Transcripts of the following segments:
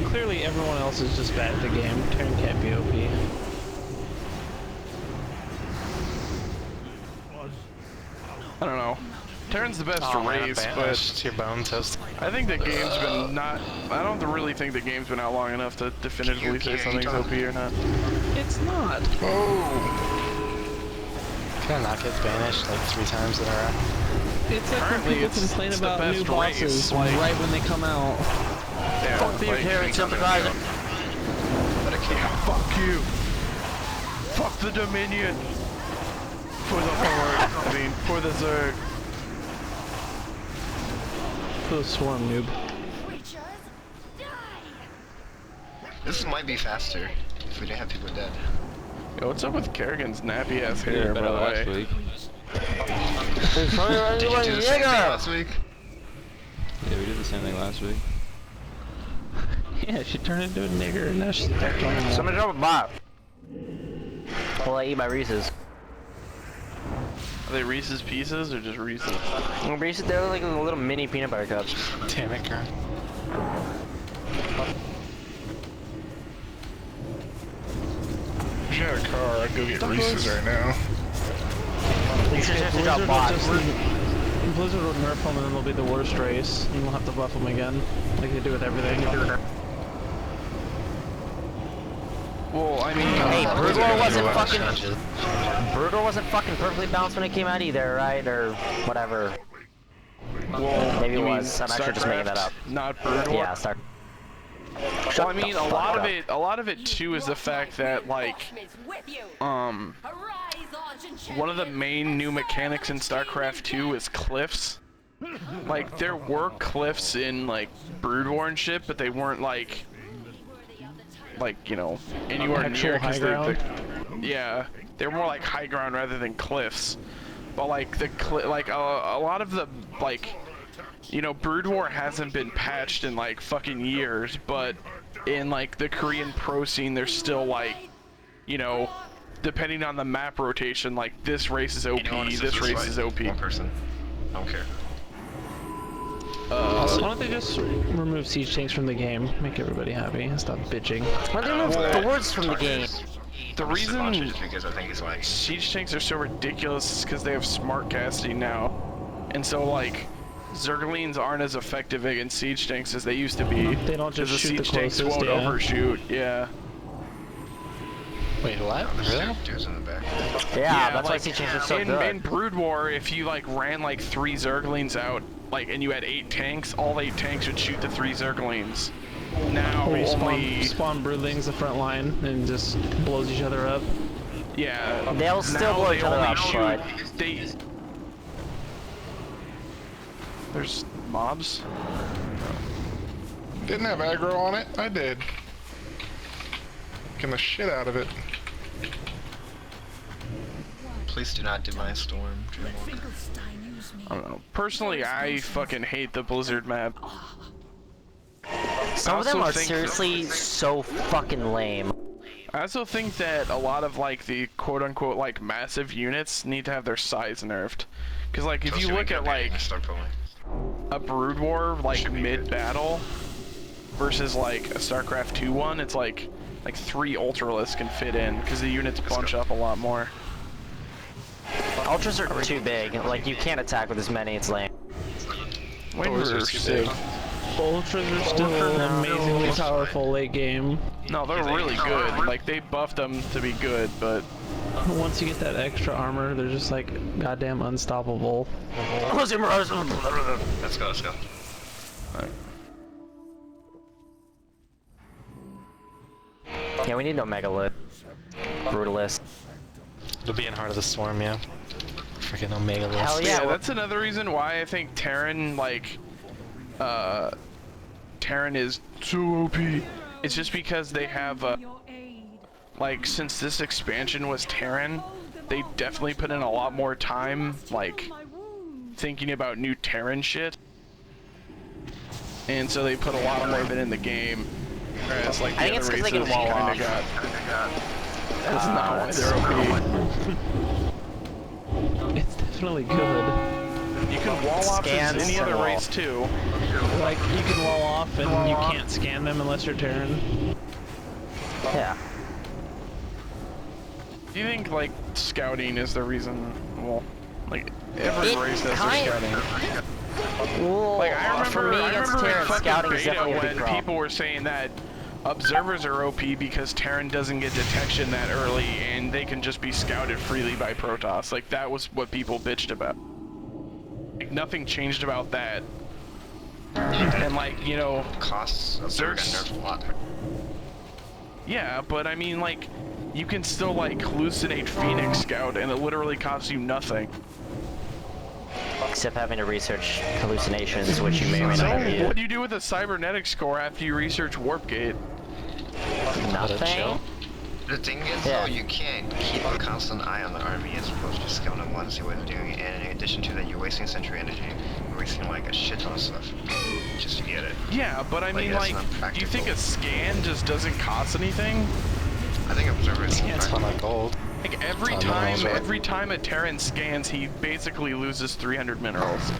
Clearly everyone else is just bad at the game. Terran can't be OP. I don't know. Terran's the best race, but your bone toast. I think the game's been not. I don't really think the game's been out long enough to definitively say something's OP or not. It's not. Can I not get banished like 3 times in a row? It's like Currently, when people complain about new race, bosses like, right when they come out. Yeah, Fuck the Terran sympathizer. But I can't. Fuck you. Fuck the Dominion. For the Horde. I mean, for the Zerg. For the Swarm noob. This might be faster if we didn't have people dead. Yo, what's up with Kerrigan's nappy ass hair, by the way? Did you do the same thing last week? Yeah, we did the same thing last week. Yeah, she turned into a nigger and now she's back to normal. Somebody drop a bot. Well, I eat my Reese's. Are they Reese's Pieces or just Reese's? Reese's, they're like little mini peanut butter cups. Damn it, girl. If you had a car, I'd go get Reese's right now. Blizzard would nerf them and then they'll be the worst race. And we'll have to buff them again. Like they do with everything. Well, I mean... Hey, Brutal wasn't fucking perfectly balanced when it came out either, right? Or whatever. Well, Maybe it was. I'm actually just making that up. Not Brutal? Yeah, Starcraft. Well, I mean, a lot of it too is the fact that, like, one of the main new mechanics in StarCraft 2 is cliffs. Like, there were cliffs in, like, Brood War and shit, but they weren't, like, you know, anywhere near, high ground? yeah, they're more like high ground rather than cliffs. But, like, a lot of the, like, you know, Brood War hasn't been patched in, like, fucking years, but in, like, the Korean pro scene, there's still, like, you know, depending on the map rotation, like, this race is OP, this race is OP. One person. I don't care. Why don't they just remove siege tanks from the game, make everybody happy, and stop bitching? Why don't they remove the words from the game? The reason is because I think it's like siege tanks are so ridiculous is because they have smart casting now. And so, like, Zerglings aren't as effective against siege tanks as they used to be. They don't just shoot the siege tanks closest, won't yeah. overshoot, yeah. Wait, what? really? Dudes in the back. Yeah, that's why like, siege tanks are so in good. Brood War, if you, like, ran, like, 3 Zerglings out, like, and you had 8 tanks, all 8 tanks would shoot the 3 Zerglings. Now, Or you only... spawn broodlings the front line and just blows each other up. Yeah. They'll still blow each other up, but... There's mobs? Didn't have aggro on it. I did. Getting the shit out of it. Please do not do my storm. I don't know. Personally, I fucking hate the Blizzard map. Some of them are seriously so fucking lame. I also think that a lot of, like, the quote-unquote, like, massive units need to have their size nerfed. Because, like, if you look at, like, a Brood War, like, mid-battle versus, like, a StarCraft 2 one, it's like 3 Ultralists can fit in, because the units bunch up a lot more. Ultras are too big. Like, you can't attack with as many, it's lame. Ultras are sick. Ultras are still amazingly powerful late game. No, they're really good. Like, they buffed them to be good, but... Once you get that extra armor, they're just, like, goddamn unstoppable. Let's go, let's go. Right. Yeah, we need no Megalith. Brutalist. It'll be in Heart of the Storm, yeah. Freaking Omega list. Hell yeah, That's another reason why I think Terran, like, Terran is so OP. It's just because they have, like, since this expansion was Terran, they definitely put in a lot more time, like, thinking about new Terran shit. And so they put a lot more of it in the game. Whereas, like, the other races kinda got... That's not why they're OP. It's definitely good. You can wall off as Scans any and other wall. race too. Like, you can wall off and you can't scan them unless you're Terran. Yeah. Do you think like scouting is the reason? Well, like every It race has their kind- scouting. Well, Like I for me remember against in Terran, fucking scouting is beta definitely a big when problem. people were saying that observers are OP because Terran doesn't get detection that early and they can just be scouted freely by Protoss. Like that was what people bitched about. Like nothing changed about that. And like, you know, Costs of Zerg got Zerg's- nerfed a lot. yeah, but I mean like you can still like hallucinate Phoenix Scout and it literally costs you nothing. Except having to research hallucinations, which you may or may So not have what do you do with a cybernetic score after you research Warp Gate? Nothing. chill. The thing is, Yeah. though, you can't keep a constant eye on the army as opposed to just scout them once, see what they're doing, and in addition to that, you're wasting sentry energy. You're wasting, like, a shit ton of stuff just to get it. Yeah, but I Like, mean that's like, not do you think a practical. scan just doesn't cost anything? I think observers Yeah, it's fun like gold. Like Ton of minerals, right? every time a Terran scans, he basically loses 300 minerals.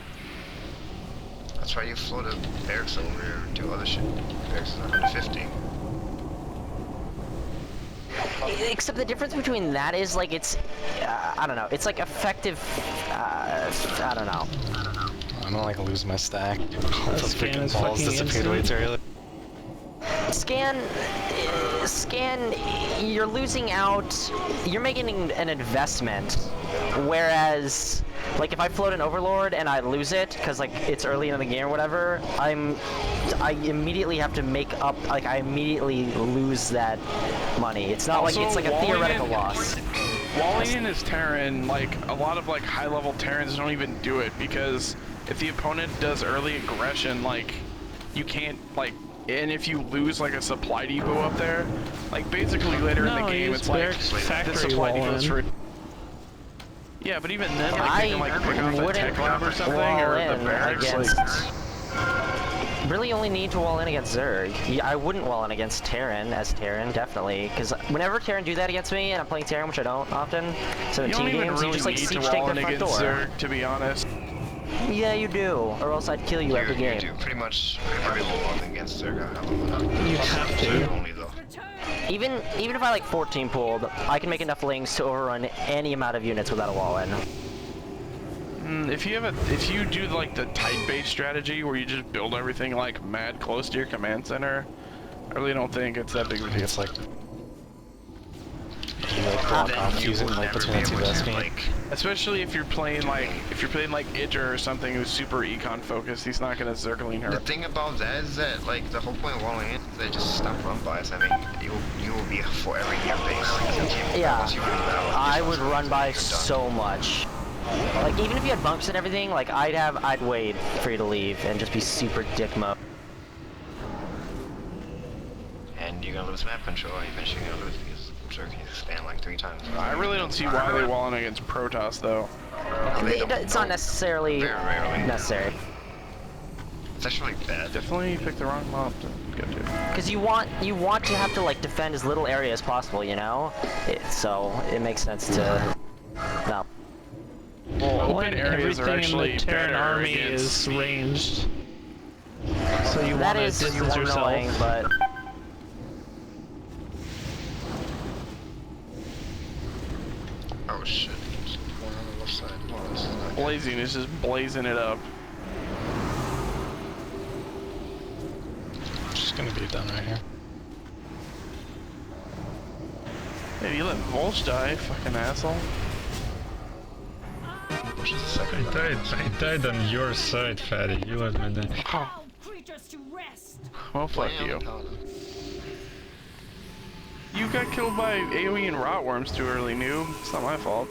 That's why you float a barracks over or do other shit. Barracks is 150. Except the difference between that is like it's, I don't know. It's like effective. I don't know. I'm gonna like lose my stack. All the scan freaking is balls fucking disappeared way instant. too early. Scan, you're losing out, you're making an investment, whereas, like, if I float an Overlord and I lose it, because, like, it's early in the game or whatever, I immediately have to make up, like, I immediately lose that money. It's not like, Also, it's like a walling theoretical in- loss. Walling in is Terran, like, a lot of, like, high-level Terrans don't even do it, because if the opponent does early aggression, like, you can't, like, and if you lose, like, a supply depot up there, like, basically later in the No, game, use it's like, barracks the factory supply wall depot's in. for... Yeah, but even then, like, you can, like, pick off a wouldn't tech lab or something, wall or the in barracks, against- like... Really only need to wall in against Zerg. Yeah, I wouldn't wall in against Terran as Terran, definitely. Because whenever Terran do that against me, and I'm playing Terran, which I don't often, so in You team don't even games, really you just like need to siege take wall their in front against door. Zerg, to be honest. Yeah, you do, or else I'd kill you every You game. do. Pretty much every wall against Zerg. You have to. Zerg only, though. Even if I like 14 pooled, I can make enough lings to overrun any amount of units without a wall in. If you do like the tight base strategy where you just build everything like mad close to your command center, I really don't think it's that big of a I think deal. it's like you like block Then off you using will like never between be the two able best to, game. like, Especially if you're playing like Idra or something who's super econ focused, he's not gonna circling The her. thing about that is that, like, the whole point of walling in is that just stop run bys. I mean, you will be forever near base. Yeah, Once you run out, I you're would just run by done. so much. Like even if you had bunks and everything, like I'd wait for you to leave and just be super dick mode. And you're gonna lose map control, and eventually you're gonna lose because Zerg can span like 3 times. I really don't see why they wall in against Protoss though. It's not necessarily Very rarely. necessary. It's actually bad. Definitely picked the wrong mob to go to. Because you want to have to like defend as little area as possible, you know. So it makes sense to no. Well, open When areas are everything in actually the Terran better army against is ranged. So you That want to is distance yourself. annoying, but Oh shit. One on the left side. Oh, this is not good. Blazing is just blazing it up. It's just gonna be done right here. Hey, you let Volch die, fucking asshole. Which is the second one. I died on your side, fatty. You let me die. Oh, Creatures to rest. well, fuck Damn, you. Paladin. You got killed by AoE and rotworms too early, noob. It's not my fault.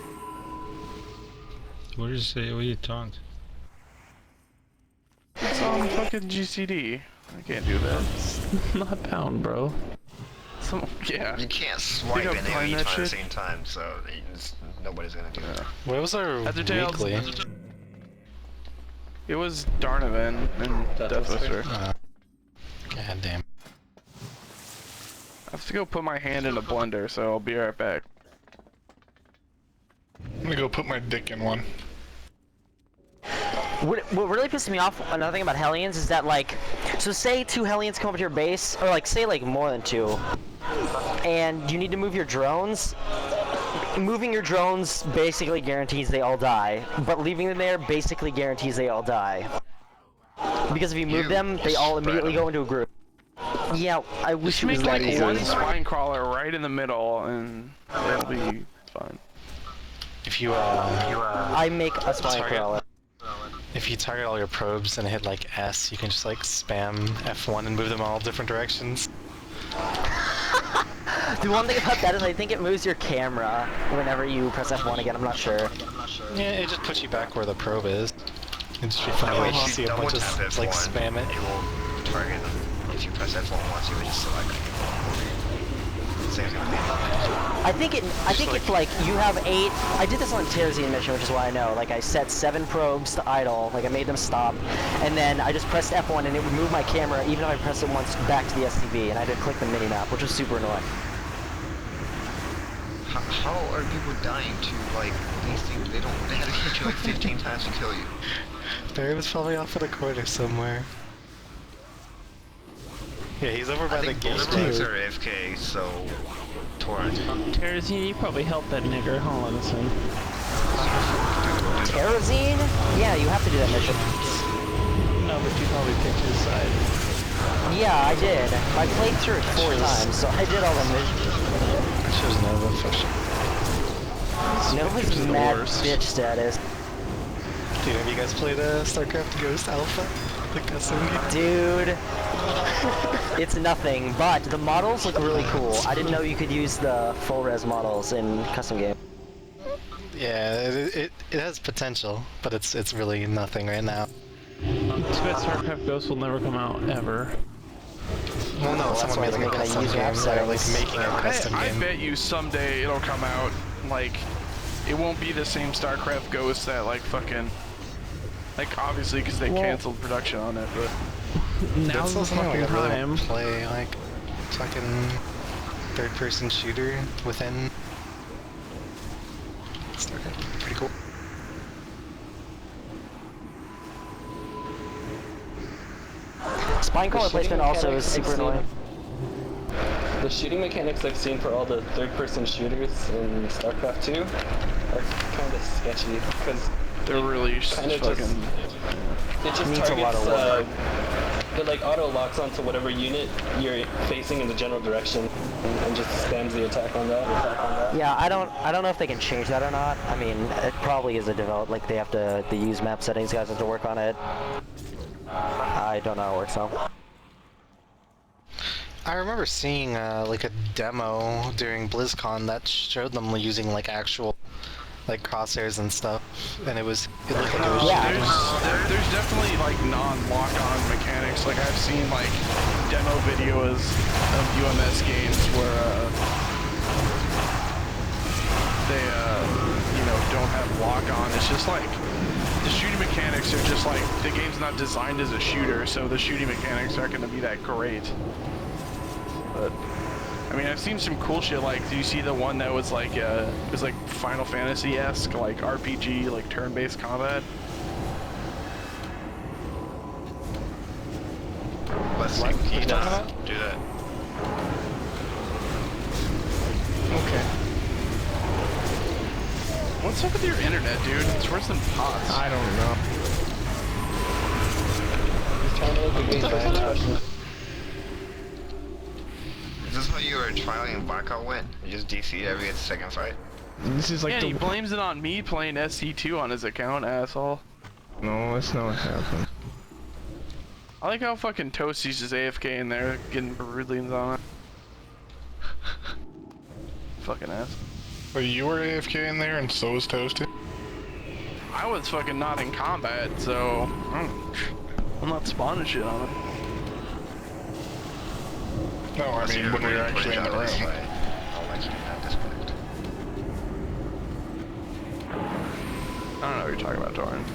What is AoE taunt? It's on fucking GCD. I can't do that. Not pound, bro. Yeah. You can't swipe don't and find AoE that at the shit? same time, so nobody's gonna do that. What was our Other tales. weekly? It was Darnovan and Death Whisper. God damn. I have to go put my hand in a blender, so I'll be right back. I'm gonna go put my dick in one. What really pisses me off, another thing about Hellions, is that, like, so say 2 Hellions come up to your base, or, like, say, like, more than 2, and you need to move your drones. Moving your drones basically guarantees they all die, but leaving them there basically guarantees they all die. Because if you move them, they all immediately go into a group. Yeah, I wish Just it was make that like easy. one spine crawler right in the middle, and it'll be fine. If you I make a spine Target. crawler. if you target all your probes and hit like S, you can just like spam F1 and move them all different directions. The one thing about that is I think it moves your camera whenever you press F1 again, I'm not sure. Yeah, it just puts you back where the probe is. It'd just be funny to see a double bunch of tap F1, like spam it. It will target them. If you press F1 once, you would just select it. Same thing with me. I think if like you have 8, I did this on Terran mission, which is why I know. Like I set 7 probes to idle, like I made them stop, and then I just pressed F1 and it would move my camera even if I pressed it once back to the SCV, and I had to click the mini map, which was super annoying. How are people dying to like these things? They had to hit you like 15 times to kill you. Barry was probably off in a corner somewhere. Yeah, he's over by the gate Bulldogs too. are AFK, so Torrent. Terrazine, you probably helped that nigger. Hold on a second. Terrazine? Yeah, you have to do that mission. No, but you probably picked his side. Yeah, I did. I played through it 4 times, so I did all the missions. I chose Nova for sure. Nova's mad bitch status. Dude, have you guys played Starcraft Ghost Alpha? The custom game? Dude, it's nothing, but the models look really cool. I didn't know you could use the full res models in custom game. Yeah, it has potential, but it's really nothing right now. Too bad Starcraft Ghost will never come out, ever. Well, no, That's someone why made it's like a making a custom user game, app or like settings. making a custom I game. bet you someday it'll come out. Like, it won't be the same StarCraft Ghost that like fucking. Like obviously because they canceled production on it, but Now's the something fucking I really time. want to play, like fucking third-person shooter within Starcraft. Pretty cool. Spine crawler placement also is super annoying. The shooting mechanics I've seen for all the third-person shooters in StarCraft 2 are kind of sketchy because they're really kind of fucking. it just Needs a lot of targets. It like auto locks onto whatever unit you're facing in the general direction and just spams the attack on that. Yeah, I don't know if they can change that or not. I mean, it probably is a develop, like they have to, the use map settings guys have to work on it. I don't know how it works though. I remember seeing like a demo during BlizzCon that showed them using like actual like crosshairs and stuff, and it looked like it was Yeah. There's definitely like non-lock-on mechanics. Like I've seen like demo videos of UMS games where they you know don't have lock-on. It's just like the shooting mechanics are just like the game's not designed as a shooter, so the shooting mechanics aren't going to be that great. But I mean, I've seen some cool shit. Like, do you see the one that was like it was like Final Fantasy-esque, like RPG, like turn-based combat? Let's see. Can you do that? Okay. What's up with your internet, dude? It's worse than POTS. I don't know. Just trying to look at games back. Is this how you were trialing Blackout win? You just DC'd every second fight? This is like Yeah, the... he blames it on me playing SC2 on his account, asshole. No, that's not what happened. I like how fucking Toasty's just AFK in there, getting Berudlians on it. Fucking ass. But you were AFK in there and so was Toasty? I was fucking not in combat, so I'm not spawning shit on it. No, I mean when we were actually in the room. I'll let you not disconnect. I don't know what you're talking about, Torrent.